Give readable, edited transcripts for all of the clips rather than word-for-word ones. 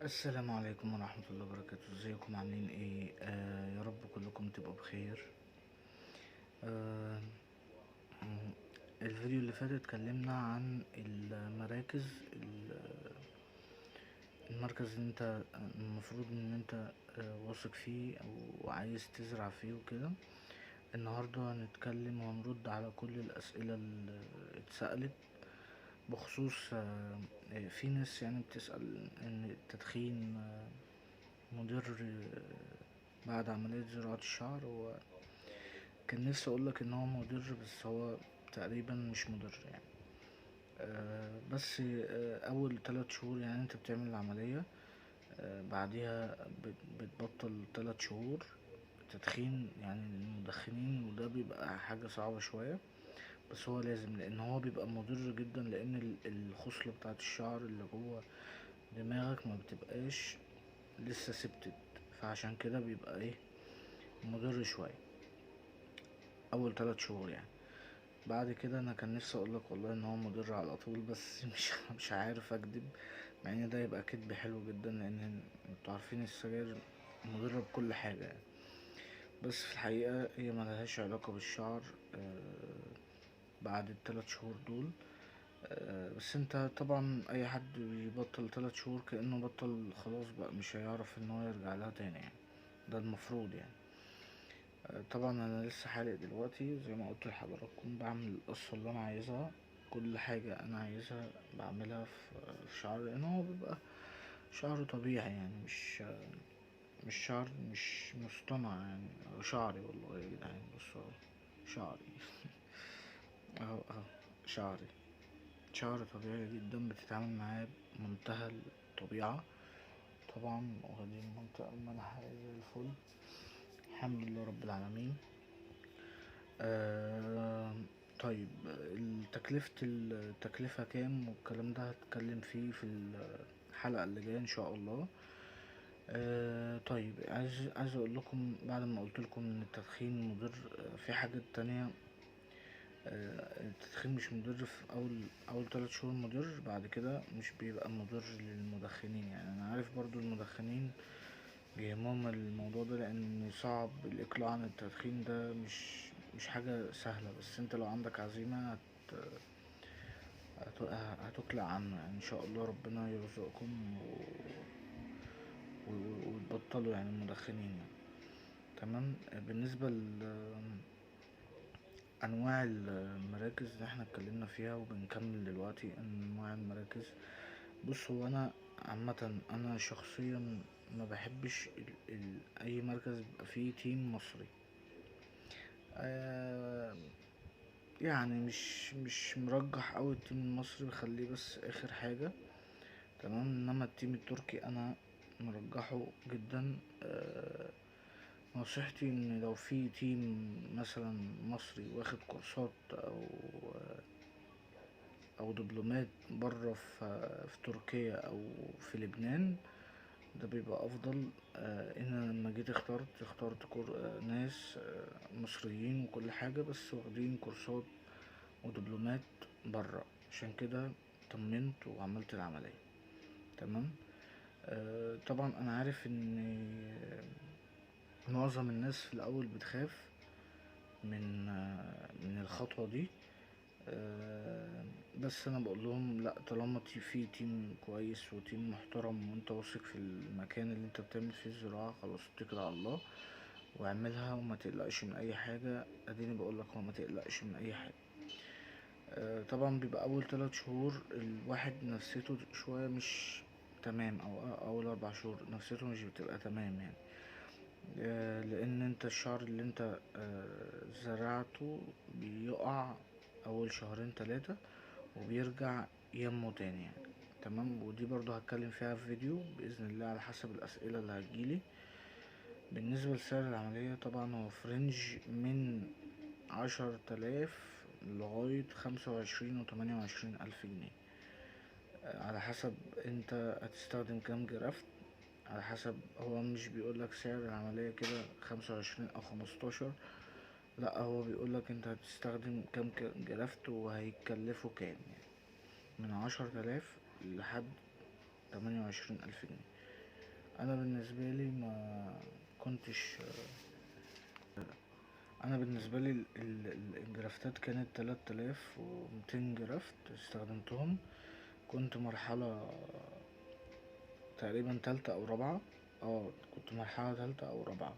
السلام عليكم ورحمة الله وبركاته. ازيكم عاملين ايه؟ يا رب كلكم تبقوا بخير. آه م- الفيديو اللي فات اتكلمنا عن المراكز، المركز اللي انت المفروض ان انت واثق فيه او عايز تزرع فيه وكده. النهاردة هنتكلم وهنرد على كل الاسئلة اللي اتسألت بخصوص في ناس يعني بتسأل ان التدخين مضر بعد عملية زراعة الشعر. هو كان نفسي اقولك ان هو مضر، بس هو تقريبا مش مضر يعني. بس اول 3 شهور يعني انت بتعمل العملية، بعديها بتبطل 3 شهور تدخين يعني للمدخنين، وده بيبقى حاجة صعبة شوية، بس هو لازم لان هو بيبقى مضر جدا، لان الخصلة بتاعت الشعر اللي جوه دماغك ما بتبقاش لسه سبتت، فعشان كده بيبقى ايه، مضر شوية اول 3 شهور يعني. بعد كده انا كان نفسي اقولك والله ان هو مضر على طول، بس مش عارف اكدب، مع ان ده يبقى كدب حلو جدا، لان انتوا عارفين السجاير مضرة بكل حاجة يعني. بس في الحقيقة هي ملهاش علاقة بالشعر بعد ال3 شهور دول. بس انت طبعا اي حد بيبطل 3 شهور كأنه بطل خلاص بقى، مش هيعرف ان هو يرجع لها تاني يعني، ده المفروض يعني. طبعا انا لسه حالق دلوقتي زي ما قلت لحضراتكم، بعمل القصة اللي انا عايزها، كل حاجة انا عايزها بعملها في شعر، لان هو بيبقى شعر طبيعي يعني، مش شعر مش مصطنع يعني. شعري والله يا جدعان، بصوا اهو شعري اهو شعري، شعر طبيعي جدا، بتتعامل معاه بمنتهى الطبيعة. طبعا واخدين المنطقة المنحة زي الفل، الحمد لله رب العالمين. آه طيب، التكلفة كام والكلام ده هتكلم فيه في الحلقة اللي جاية ان شاء الله. طيب، عايز اقول لكم بعد ما قلت لكم ان التدخين مضر، في حاجات تانية. التدخين مش مضر في اول 3 شهور، مضر بعد كده مش بيبقى مضر للمدخنين يعني. انا عارف برضو المدخنين بيهمهم الموضوع ده، لان صعب الاقلاع عن التدخين، ده مش حاجة سهلة، بس انت لو عندك عزيمة هتقلع عنه يعني ان شاء الله، ربنا يرزقكم وتبطلوا يعني المدخنين يعني. تمام. بالنسبة لأنواع المراكز اللي احنا اتكلمنا فيها وبنكمل دلوقتي أنواع المراكز. بص، هو أنا عامة أنا شخصيا ما بحبش أي مركز بيبقى فيه تيم مصري. آه يعني مش مرجح أوي التيم المصري، بخليه بس آخر حاجة. تمام. انما التيم التركي انا مرجحه جدا. نصيحتي ان لو في تيم مثلا مصري واخد كورسات او دبلومات بره في تركيا او في لبنان، ده بيبقى افضل. ان أنا لما جيت اخترت ناس مصريين وكل حاجة، بس واخدين كورسات ودبلومات بره، عشان كده طمنت وعملت العملية. تمام. طبعا انا عارف ان معظم الناس في الاول بتخاف من الخطوة دي. بس انا بقول لهم لا، طالما في تيم كويس وتيم محترم وانت واثق في المكان اللي انت بتعمل فيه الزراعة، خلاص اتكل على الله واعملها وما تقلقش من اي حاجة. اديني بقول لك، هو ما تقلقش من اي حاجة. طبعا بيبقى اول 3 شهور الواحد نفسيته شوية مش تمام، او اول 4 شهور نفسيته مش بتبقى تمام يعني. لان انت الشعر اللي انت زرعته بيقع اول شهرين 3، وبيرجع ينمو تاني يعني. تمام. ودي برضو هتكلم فيها في فيديو بإذن الله على حسب الأسئلة اللي هتجيلي. بالنسبة لسعر العملية، طبعا هو فرنج من 10 تلاف لغاية 25 و28 ألف جنيه، على حسب انت هتستخدم كام جرافت. على حسب، هو مش بيقولك سعر العملية كده 25 أو 15، لا هو بيقولك انت هتستخدم كام جرافت وهيكلفه كام يعني، من 10 تلاف لحد 28 ألف جنيه. انا بالنسبة لي ما كنتش انا بالنسبة لي الجرافتات كانت 3200 جرافت استخدمتهم. كنت مرحلة تقريبا تالتة او رابعة. كنت مرحلة تالتة او رابعة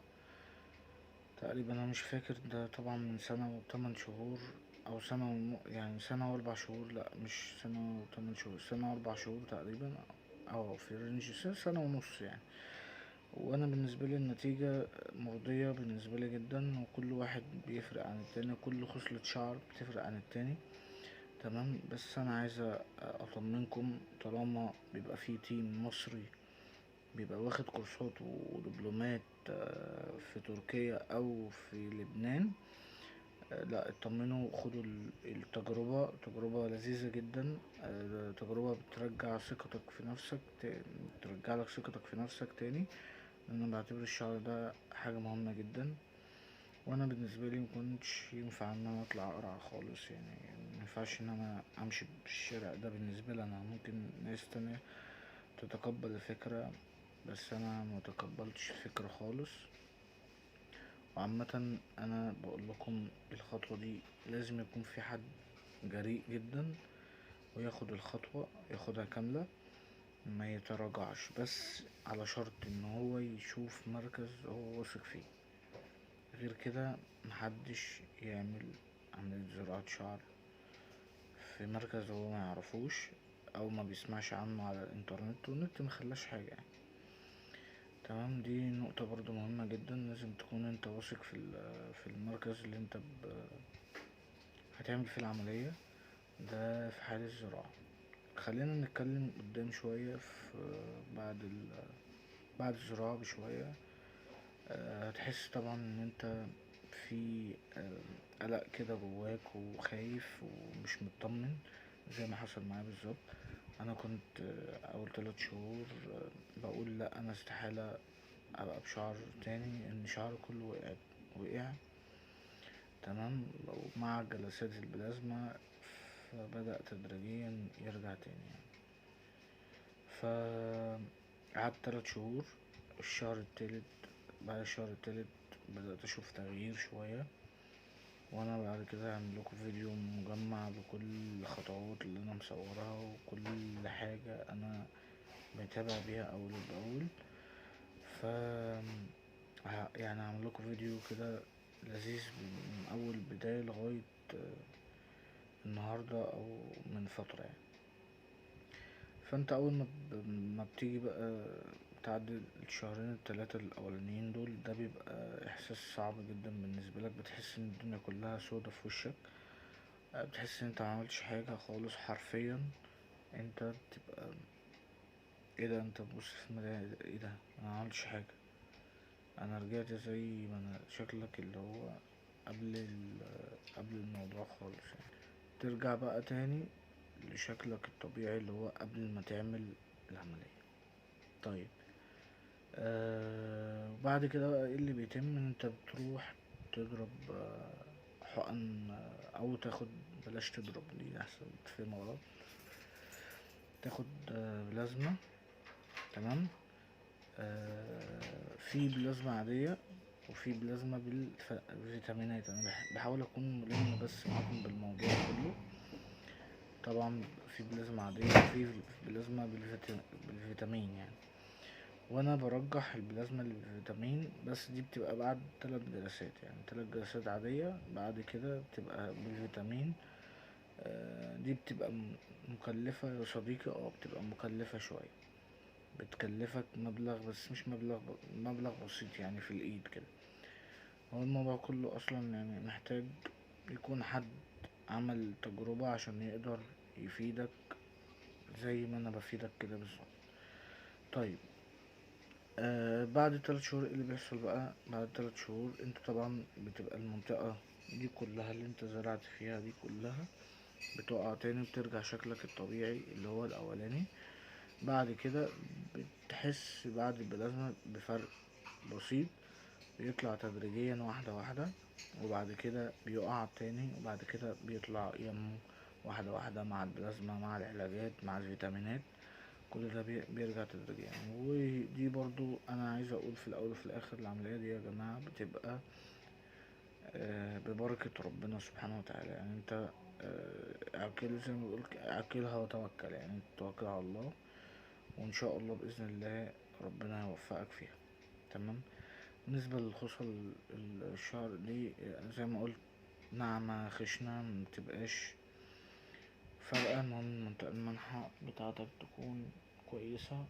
تقريبا، انا مش فاكر، ده طبعا من سنة و8 شهور او سنة يعني سنة و4 شهور، لا مش سنة و8 شهور، سنة و4 شهور تقريبا، او في رينج سنة ونص يعني. وانا بالنسبة لي النتيجة مرضية بالنسبة لي جدا، وكل واحد بيفرق عن التاني، كل خصلة شعر بتفرق عن التاني. تمام. بس انا عايز اطمنكم، طالما بيبقى في تيم مصري بيبقى واخد كورسات ودبلومات في تركيا او في لبنان، لا اطمنوا، خدوا التجربة، تجربة لذيذة جدا. تجربة بترجع ثقتك في نفسك، ترجع لك ثقتك في نفسك تاني. انا بعتبر الشعر ده حاجة مهمة جدا. وانا بالنسبة لي مكنتش ينفع ان انا اطلع اقرع خالص، يعني مينفعش ان انا امشي بالشارع ده. بالنسبة لي انا ممكن ناس تانية تتقبل الفكرة، بس انا متقبلتش الفكرة خالص. وعامة انا بقول لكم الخطوة دي لازم يكون في حد جريء جدا وياخد الخطوة، ياخدها كاملة، ما يتراجعش، بس على شرط ان هو يشوف مركز هو واثق فيه. غير كده محدش يعمل عملية زراعة شعر في مركز هو ما يعرفوش او ما بيسمعش عنه على الانترنت، والنت مخلاش حاجة يعني. تمام. دي نقطة برضو مهمة جدا، لازم تكون انت واثق في المركز اللي انت هتعمل فيه العملية. ده في حال الزراعة. خلينا نتكلم قدام شوية في بعد الزراعة بشوية. هتحس طبعا ان انت في قلق كده جواك وخايف ومش مطمن، زي ما حصل معايا بالظبط. انا كنت اول 3 شهور بقول لا، انا استحالة ابقى بشعر تاني، ان شعري كله وقع. تمام. ومع جلسات البلازما فبدأ تدريجيا يرجع تاني يعني. فقعدت 3 شهور. الشهر التالت بعد الشهر التالت بدأت أشوف تغيير شوية. وأنا بعد كده هعمل لكم فيديو مجمع بكل الخطوات اللي أنا مصورها وكل حاجة أنا بتابع بيها أول بأول. ف يعني هعمل لكم فيديو كده لذيذ من أول بداية لغاية النهاردة أو من فترة يعني. فانت اول ما بتيجي بقى تعدي الشهرين التلاتة الاولانيين دول، ده بيبقى احساس صعب جدا بالنسبة لك. بتحس ان الدنيا كلها سودا في وشك. بتحس ان انت معملتش حاجة خالص حرفيا. انت بتبقى ايه ده، انت بتبص في المراية، ايه ده، انا معملتش حاجة، انا رجعت زي ما انا. شكلك اللي هو قبل الموضوع خالص يعني. ترجع بقى تاني لشكلك الطبيعي اللي هو قبل ما تعمل العملية. طيب. وبعد كده بقى ايه اللي بيتم، ان انت بتروح تضرب حقن، او تاخد، بلاش تضرب دي احسن تفهم غلط، تاخد بلازما. تمام. في بلازما عادية وفي بلازما بالفيتامينات. انا بحاول اكون ملم بس معاكم بالموضوع كله. طبعا في بلازما عادية وفي بلازما بالفيتامين يعني. وانا برجح البلازما اللي بالفيتامين، بس دي بتبقى بعد 3 جلسات، يعني 3 جلسات عادية، بعد كده بتبقى بالفيتامين. دي بتبقى مكلفة يا صديقي، بتبقى مكلفة شوية، بتكلفك مبلغ، بس مش مبلغ بسيط يعني في الايد كده. هو الموضوع كله اصلا يعني محتاج يكون حد عمل تجربة عشان يقدر يفيدك زي ما انا بفيدك كده بالظبط. طيب. بعد 3 شهور ايه اللي بيحصل بقى؟ بعد 3 شهور انت طبعا بتبقى المنطقة دي كلها اللي انت زرعت فيها دي كلها بتقع تاني، بترجع شكلك الطبيعي اللي هو الاولاني. بعد كده بتحس بعد البلازما بفرق بسيط، بيطلع تدريجيا واحدة واحدة، وبعد كده بيقع تاني، وبعد كده بيطلع ينمو واحدة واحدة مع البلازما، مع العلاجات، مع الفيتامينات. كل ده بيرجع تدريجيا. ودي برضو انا عايز اقول في الاول وفي الاخر العملية دي يا جماعة بتبقى ببركة ربنا سبحانه وتعالى. يعني انت اعقل زي ما بقول اعقلها وتوكل، يعني انت توكل على الله وان شاء الله باذن الله ربنا يوفقك فيها. تمام. بالنسبة للخصل الشعر دي زي ما قلت ناعمة خشنة متبقاش فارقة، المهم المنطقة المنحة بتاعتك تكون كويسة.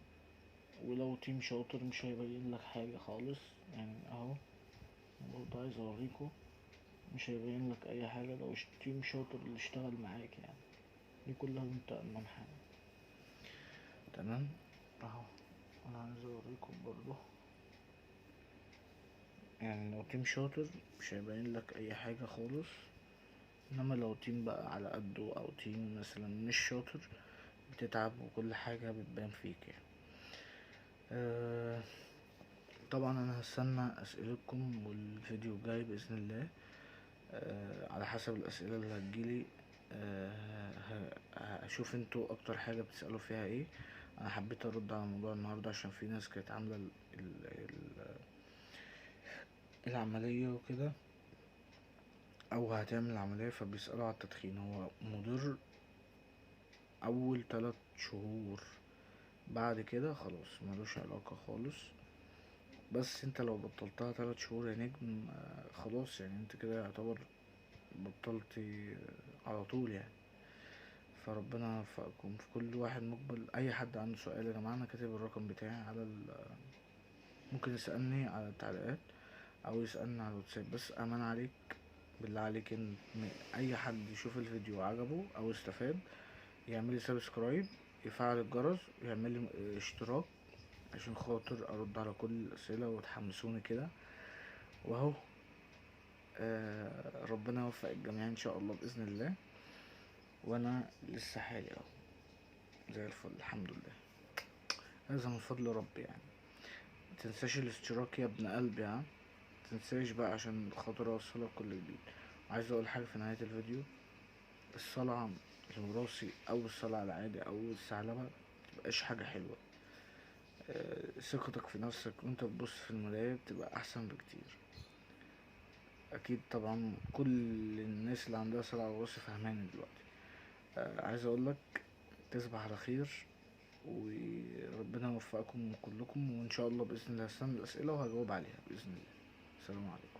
ولو تيم شاطر مش هيبين لك حاجة خالص، يعني اهو برضه عايز اوريكم مش هيبين لك اي حاجة لو تيم شاطر اللي اشتغل معاك يعني. دي كلها منطقة المنحة. تمام اهو انا عايز اوريكم برضه، يعني لو تيم شاطر مش هيبين لك اي حاجة خالص، انما لو تيم بقى على قده او تيم مثلا مش شاطر بتتعب وكل حاجة بتبان فيك يعني. طبعا انا هستنى اسئلتكم والفيديو الجاي باذن الله على حسب الاسئله اللي هتجيلي. هشوف انتوا اكتر حاجه بتسالوا فيها ايه. انا حبيت ارد على الموضوع النهارده عشان في ناس كانت عامله العمليه وكده او هتعمل العمليه فبيسالوا على التدخين. هو مضر اول 3 شهور، بعد كده خلاص ملوش علاقه خالص. بس انت لو بطلتها 3 شهور يا نجم خلاص يعني انت كده يعتبر بطلتي على طول يعني. فربنا يوفقكم في كل واحد مقبل. اي حد عنده سؤال يا جماعه انا كاتب الرقم بتاعي على ممكن يسالني على التعليقات او يسالني على الواتساب. بس امان عليك بالله عليك ان اي حد يشوف الفيديو وعجبه او استفاد يعمل لي سبسكرايب، يفعل الجرس ويعمل لي اشتراك عشان خاطر ارد على كل الاسئله وتحمسوني كده. واهو ربنا يوفق الجميع ان شاء الله باذن الله. وانا لسه حالي اهو زي الفل الحمد لله، هذا من فضل ربي يعني. متنساش الاشتراك يا ابن قلبي، ها متنساش بقى عشان خاطر اوصلك كل جديد. وعايز اقول حاجه في نهايه الفيديو، الصلاه الوراثي او الصلاه العادي او الثعلبه متبقاش حاجه حلوه. ثقتك في نفسك وانت بتبص في المرايه بتبقى احسن بكتير. اكيد طبعا كل الناس اللي عندها صلع وراثي فهماني دلوقتي. عايز اقولك تصبح على خير وربنا يوفقكم كلكم، وان شاء الله باذن الله هستنى الاسئله وهجاوب عليها باذن الله. السلام عليكم.